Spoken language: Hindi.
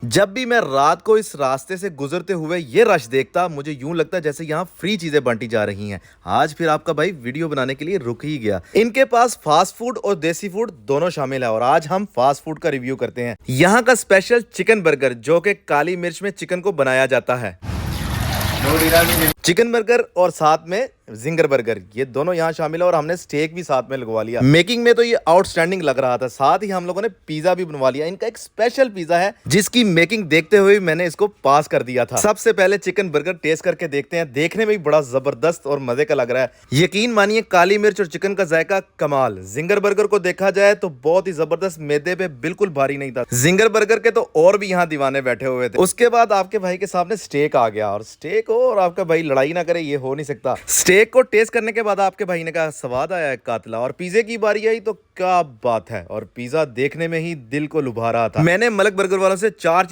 जब भी मैं रात को इस रास्ते से गुजरते हुए ये रश देखता, मुझे यूं लगता जैसे यहाँ फ्री चीजें बांटी जा रही हैं। आज फिर आपका भाई वीडियो बनाने के लिए रुक ही गया। इनके पास फास्ट फूड और देसी फूड दोनों शामिल है और आज हम फास्ट फूड का रिव्यू करते हैं। यहाँ का स्पेशल चिकन बर्गर, जो कि काली मिर्च में चिकन को बनाया जाता है। चिकन बर्गर और साथ में जिंगर बर्गर, ये दोनों यहाँ शामिल है और हमने स्टेक भी साथ में लगवा लिया। मेकिंग में तो ये आउटस्टैंडिंग लग रहा था। साथ ही हम लोगों ने पिज्जा भी बनवा लिया। इनका एक स्पेशल पिज्जा है जिसकी मेकिंग देखते हुए मैंने इसको पास कर दिया था। सबसे पहले चिकन बर्गर टेस्ट करके देखते हैं। देखने में भी बड़ा जबरदस्त और मजे का लग रहा है। यकीन मानिए, काली मिर्च और चिकन का जायका कमाल। जिंगर बर्गर को देखा जाए तो बहुत ही जबरदस्त, मैदे पे बिल्कुल भारी नहीं था। जिंगर बर्गर के तो और भी यहाँ दीवाने बैठे हुए थे। उसके बाद आपके भाई के सामने स्टेक आ गया और स्टेक हो और आपका भाई लड़ाई ना करे, ये हो नहीं सकता। स्टेक को टेस्ट करने के बाद आपके भाई ने कहा स्वाद आया है कातला। और पिज्जे की बारी आई तो क्या बात है, और पिज्जा देखने में ही दिल को लुभा रहा था। मैंने मलक बर्गर वालों से 4 चीज